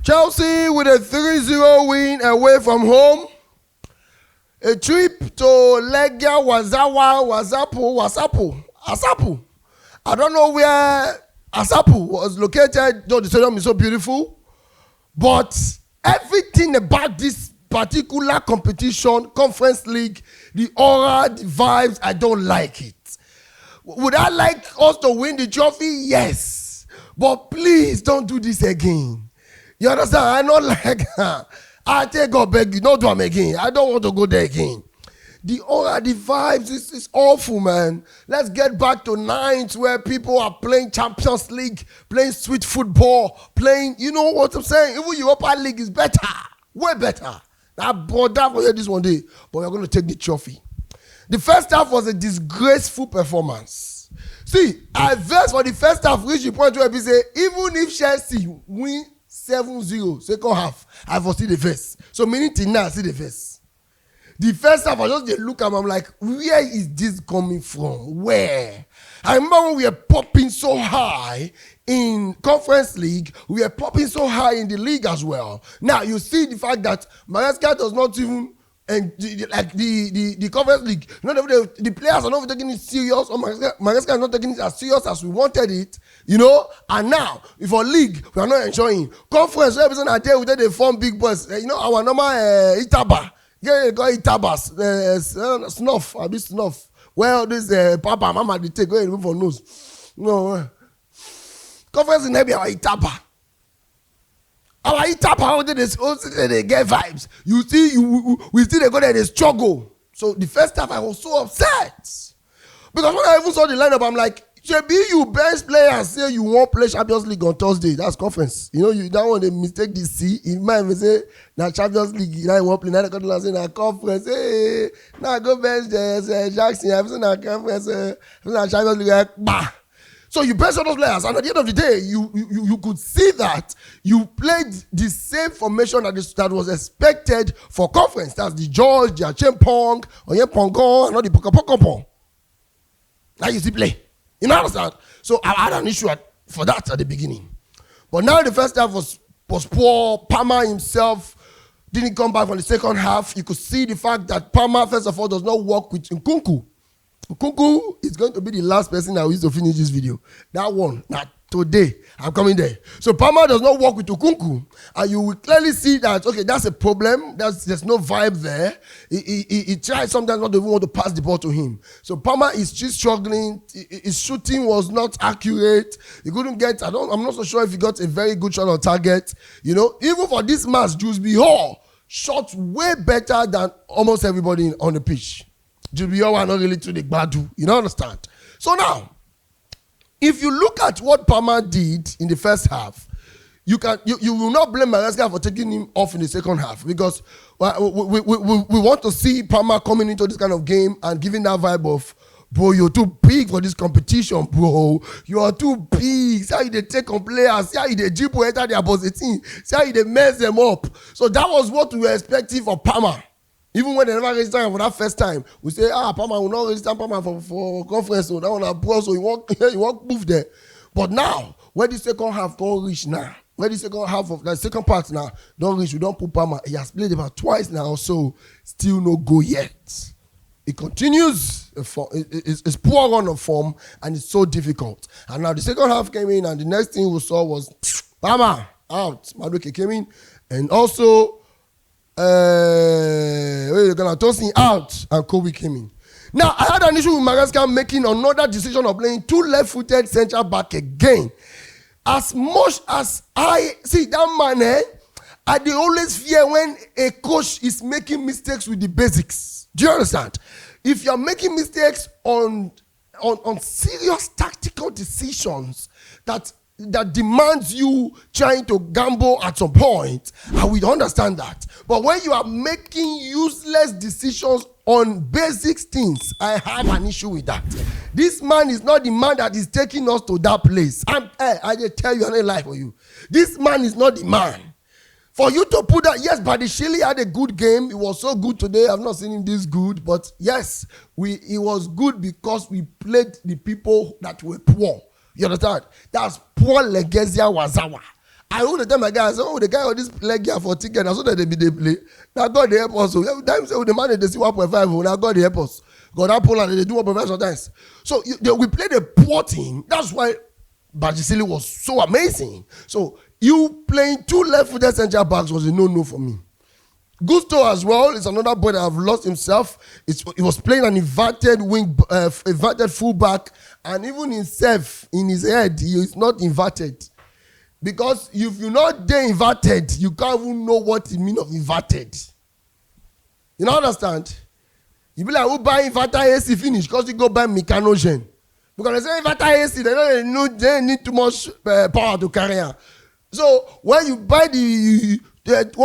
Chelsea with a 3-0 win away from home. A trip to LEGIA, Asapu. I don't know where Asapu was located, though the stadium is so beautiful. But everything about this particular competition, Conference League, the aura, the vibes, I don't like it. Would I like us to win the trophy? Yes. But please don't do this again. You understand? I not like I take God beg you, don't do them again. I don't want to go there again. The aura, the vibes, is awful, man. Let's get back to nights where people are playing Champions League, playing sweet football, playing, you know what I'm saying? Even Europa League is better, way better. I brought that for you this one day, but we're going to take the trophy. The first half was a disgraceful performance. See, I versed for the first half, reached the point where we say, even if Chelsea win 7-0, second half, I foresee the first. So meaning till now, I see the first. The first half, I just look at them, I'm like, where is this coming from? Where? I remember when we were popping so high in Conference League, we were popping so high in the league as well. Now, you see the fact that MARESCA does not even, and like the Conference League, the players are not taking it serious, or MARESCA is not taking it as serious as we wanted it, you know. And now, for league, we are not enjoying. Conference, every person are there with they form big boys. You know, our normal Itaba. Yeah, go Itabas, snuff, a bit snuff. Well, this Papa, Mama, they take go for nose. No, Conference in maybe our Itaba. Our Itaba, they get vibes. You see, we see they go there, they struggle. So the first half, I was so upset because when I even saw the lineup, I'm like, JB, you best player say you won't play Champions League on Thursday. That's conference. You know, you don't want to mistake the C. If man say now Champions League, you don't want to play. Now they come to say now conference. Hey, now go bench Jackson. I've seen that conference. Now Champions League. Bah. So you bench all those players, and at the end of the day, you could see that you played the same formation that was expected for conference. That's the George, the Achempong, Onyepongon, and all the Pokopokopong. Now you see play. You know understand? So I had an issue for that at the beginning. But now the first half was poor. PALMER himself didn't come back from the second half. You could see the fact that PALMER, first of all, does not work with Nkunku. Nkunku is going to be the last person that will use to finish this video. That one, now today, I'm coming there. So PALMER does not work with Nkunku. And you will clearly see that, okay, that's a problem. There's no vibe there. He tried sometimes not to even want to pass the ball to him. So PALMER is still struggling. His shooting was not accurate. He couldn't get, I'm not so sure if he got a very good shot on target. You know, even for this match, Jules Hall shot way better than almost everybody on the pitch. Jules Hall were not really to the Badu. You don't understand? So now, if you look at what PALMER did in the first half, you will not blame MARESCA for taking him off in the second half because we want to see PALMER coming into this kind of game and giving that vibe of, bro, you're too big for this competition, bro. You are too big. See how they take on players. See how they dribble enter their boss 18. See how they mess them up. So that was what we were expecting for PALMER. Even when they never register for that first time, we say, PALMER will not register PALMER for conference, so that one are poor, so you won't move there. But now, where the second half don't reach now, where the second half of the second part now don't reach, we don't put PALMER. He has played about twice now, so still no go yet. It continues, it's poor run of form, and it's so difficult. And now the second half came in, and the next thing we saw was PALMER out. MADUEKE came in, and also Tosin out, and Kobe came in. Now, I had an issue with MARESCA making another decision of playing two left-footed central back again. As much as I see that man, I dey always fear when a coach is making mistakes with the basics. Do you understand? If you're making mistakes on serious tactical decisions that demands you trying to gamble at some point, and we understand that. But when you are making useless decisions on basic things, I have an issue with that. This man is not the man that is taking us to that place. I just tell you, I don't lie for you. This man is not the man. For you to put that, yes, Badishili had a good game. It was so good today. I've not seen him this good. But yes, it was good because we played the people that were poor. You understand? That's poor Legesia Wazawa. I would tell my guys, oh, the guy on this LEGIA for ticket, I saw that they play. Now God the help us. So every time say, the man they see 1.5, now God the help us. God that Poland they do 1.5 sometimes. So we played a poor team. That's why Bajisili was so amazing. So you playing 2 left-footed centre backs was a no-no for me. Gusto as well is another boy that have lost himself. He was playing an inverted inverted fullback, and even himself in his head he is not inverted. Because if you're not there inverted, you can't even know what it means of inverted. You don't understand? You be like, who buy inverter AC finish? Because you go buy mechanogen. Because they say inverter AC, they need too much power to carry on. So when you buy the 1.5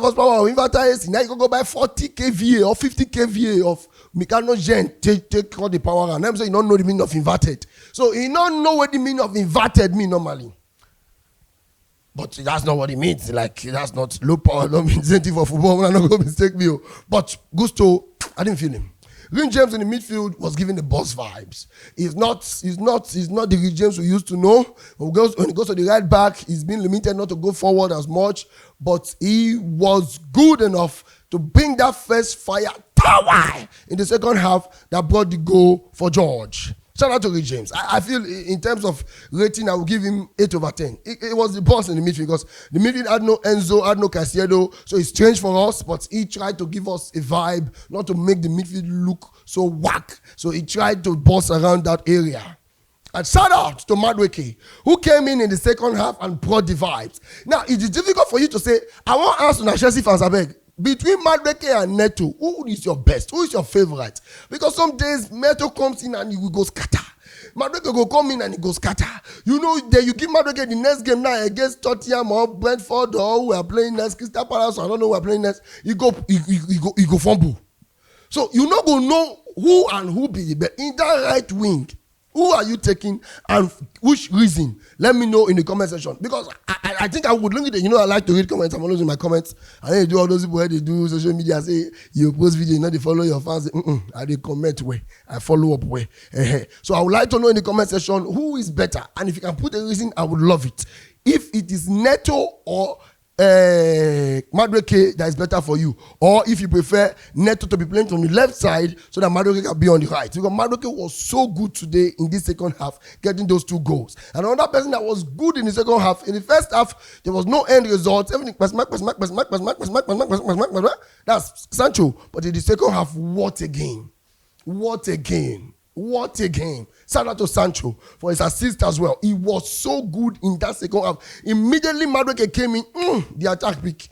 horsepower of inverter AC, now you can go buy 40 kVA or 50 kVA of mechanogen, take all the power. And them say you don't know the meaning of inverted. So you don't know what the meaning of inverted mean normally. But that's not what it means. Like, that's not low power, low incentive for football. I'm not going to mistake me. But Gusto, I didn't feel him. Green James in the midfield was giving the boss vibes. He's not the Green James we used to know. When he goes to the right back, he's been limited not to go forward as much. But he was good enough to bring that first fire power in the second half that brought the goal for George. Shout out to Green James. I feel in terms of rating, I will give him 8/10. It was the boss in the midfield because the midfield had no Enzo, had no Caicedo, so it's strange for us, but he tried to give us a vibe, not to make the midfield look so whack. So he tried to boss around that area. And shout out to Madueke, who came in the second half and brought the vibes. Now, it is difficult for you to say, I want to ask Chelsea fans, I beg, between Madueke and Neto, who is your best? Who is your favorite? Because some days Neto comes in and he will go scatter. Madueke will come in and he goes scatter. You know, then you give Madueke the next game now against Tottenham or Brentford or who are playing next, Crystal Palace, I don't know who are playing next. You go fumble. So you not going to know who and who be the best. In that right wing, who are you taking and which reason? Let me know in the comment section. Because I think I would look at it. You know, I like to read comments. I'm always in my comments. I then do all those people where they do social media, say, you post video, you know, they follow your fans. I they comment where. I follow up where. So I would like to know in the comment section who is better. And if you can put a reason, I would love it. If it is Neto or Madueke that is better for you, or if you prefer Neto to be playing from the left side so that Madueke can be on the right, because Madueke was so good today in this second half, getting those 2 goals. And another person that was good in the second half, in the first half there was no end result, everything that's Sancho. But in the second half, what a game, what a game, what a game. Shout out to Sancho for his assist as well. He was so good in that second half. Immediately Madueke came in, the attack pick.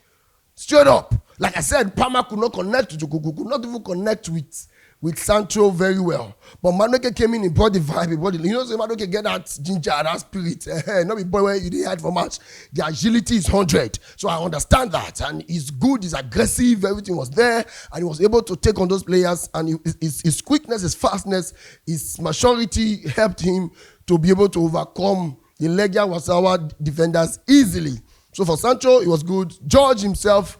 Straight up. Like I said, PALMER could not connect to NKUKU, could not even connect with Sancho very well. But Madueke came in, he brought the vibe, you know, so Madueke get that ginger, that spirit. Not be boy where you had for match. The agility is 100. So I understand that. And he's good, he's aggressive, everything was there. And he was able to take on those players. And his quickness, his fastness, his maturity helped him to be able to overcome the LEGIA Wasawa defenders easily. So for Sancho, it was good. George himself,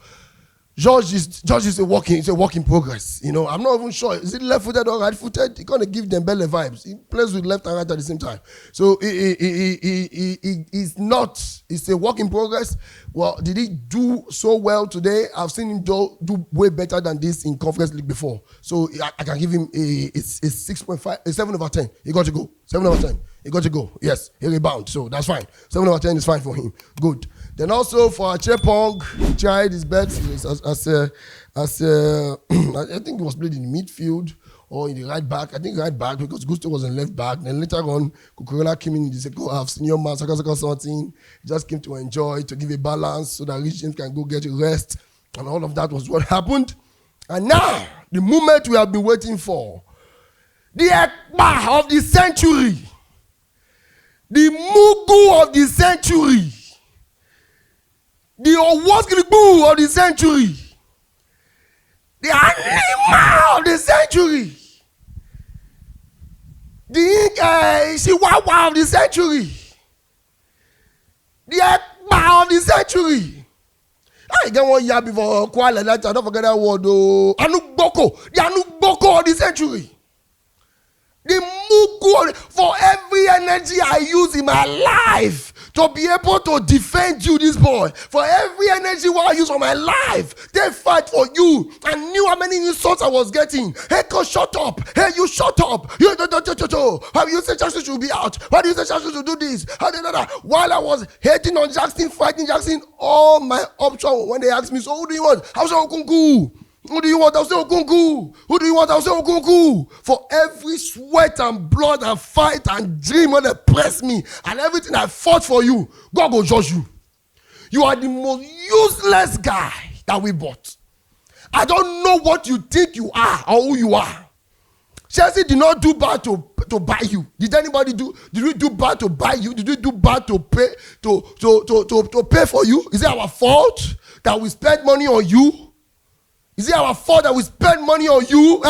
George is a work in progress. You know, I'm not even sure. Is it left-footed or right-footed? He kind of give Dembele vibes. He plays with left and right at the same time. So it's a work in progress. Well, did he do so well today? I've seen him do way better than this in Conference League before. So I can give him a 6.5, a 7/10. He got to go. 7/10. He got to go. Yes, he rebound. So that's fine. 7/10 is fine for him. Good. Then also for Achepong, he tried his best I think he was played in the midfield or in the right back. I think right back because Gusto was in left back. Then later on, Kukurela came in the second half. Senior man, something. Just came to enjoy, to give a balance so that Rich James can go get a rest. And all of that was what happened. And now, the moment we have been waiting for. The Ekpa of the century. The Mugu of the century. The Owoskilibu of the century. The animal of the century. The Shiwawa of the century. The Ekpa of the century. I get 1 year before Kuala Natal. Don't forget that word. Anugboko. The Anugboko of the century. The Mugu for every energy I use in my life to be able to defend you, this boy. For every energy I use for my life, they fight for you. I knew how many insults I was getting. Hey, coach, shut up. Hey, you shut up. You how you say Jackson should be out? Why do you say Jackson should do this? While I was hating on Jackson, fighting Jackson, all my options when they asked me, so who do you want? I was Nkunku. Who do you want? I'll say Nkunku. Who do you want? I'll say Nkunku. For every sweat and blood and fight and dream when they press me and everything I fought for you, God will judge you. You are the most useless guy that we bought. I don't know what you think you are or who you are. Chelsea did not do bad to buy you. Did anybody do? Did we do bad to buy you? Did we do bad to pay to pay for you? Is it our fault that we spent money on you? Is it our fault that we spend money on you?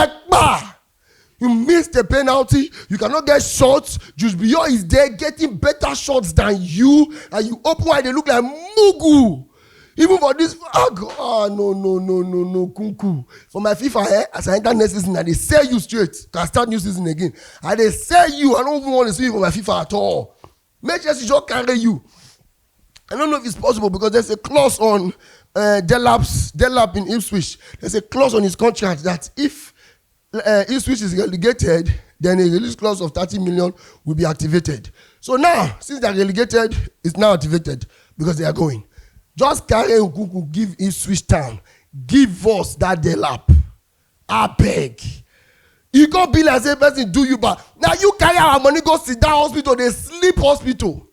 You missed the penalty. You cannot get shots. Just Beyond is there getting better shots than you. And you open wide, they look like Mugu. Even for this, no, Nkunku. For my FIFA, as I enter next season, and they sell you straight. Can start new season again. And they sell you. I don't even want to see you for my FIFA at all. Make sure she just carry you. I don't know if it's possible because there's a clause on Delap in Ipswich. There's a clause on his contract that if Ipswich is relegated, then a release clause of 30 million will be activated. So now, since they're relegated, it's now activated because they are going. Just carry Nkunku, give Ipswich Town, give us that Delap. I beg. You go be like a person do you bad. Now you carry our money, go sit down hospital, they sleep hospital.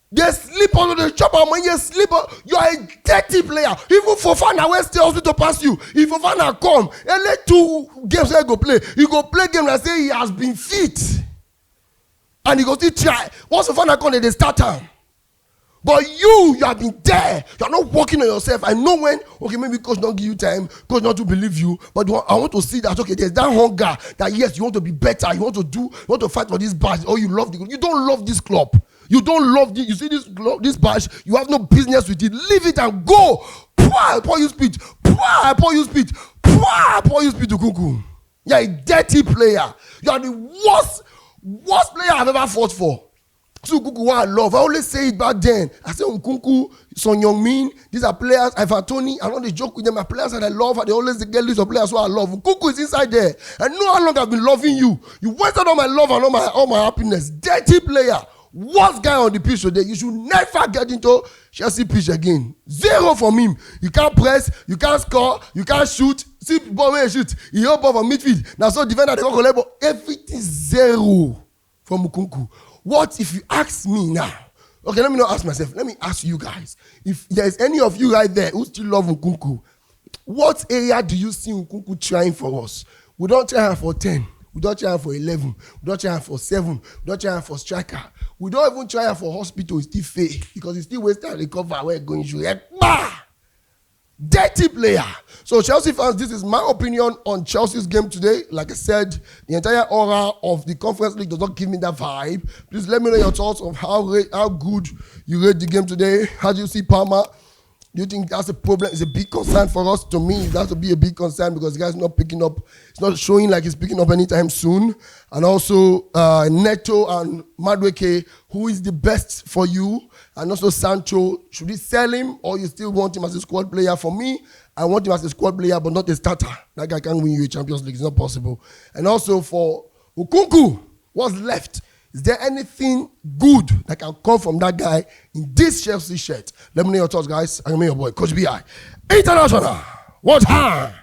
They sleep on the chop and when you sleep, you are a dirty player. Even Fofana will stay hospital pass you. If Fofana come, and let 2 games he go play. He go play game and say he has been fit. And he go still try. Once Fofana come, they start time. But you have been there. You are not working on yourself. I know when, okay, maybe coach don't give you time, coach not to believe you, but I want to see that, okay, there's that hunger that yes, you want to be better, you want to fight for this badge, or you love the club. You don't love this club. You don't love this. You see this badge, you have no business with it. Leave it and go. I pour you speed. I pour you speed. I pour you speed to Nkunku. You're a dirty player. You are the worst player I've ever fought for. So Nkunku, I love. I always say it back then. I say Nkunku, Son Young-min, these are players. Ivan Toney, I don't want to joke with them. My players that I love, they always get list of players who I love. Nkunku is inside there. I know how long I've been loving you. You wasted all my love and all my happiness. Dirty player. Worst guy on the pitch today. You should never get into Chelsea pitch again. 0 from him. You can't press, you can't score, you can't shoot. See ball where he shoot. He hold ball from midfield. Now so defender they go collect, but everything 0 from Nkunku. What if you ask me now? Okay, let me not ask myself. Let me ask you guys. If there's any of you right there who still love Nkunku, what area do you see Nkunku trying for us? We don't try for 10. We don't try for 11. We don't try for 7. We don't try for striker. We don't even try for hospital. It's still fake because it's still wasting and recover. We're going to dirty player. So Chelsea fans, this is my opinion on Chelsea's game today. Like I said, the entire aura of the Conference League does not give me that vibe. Please let me know your thoughts of how good you rate the game today. How do you see Palmer? Do you think that's a problem? It's a big concern for us. To me, it has to be a big concern because the guy's not picking up. It's not showing like he's picking up anytime soon. And also Neto and Madueke, who is the best for you? And also Sancho, should we sell him or you still want him as a squad player? For me, I want him as a squad player, but not a starter. That guy can't win you a Champions League. It's not possible. And also for Nkunku, what's left? Is there anything good that can come from that guy in this Chelsea shirt? Let me know your thoughts, guys. I'm your boy, Coach B.I. International. What time?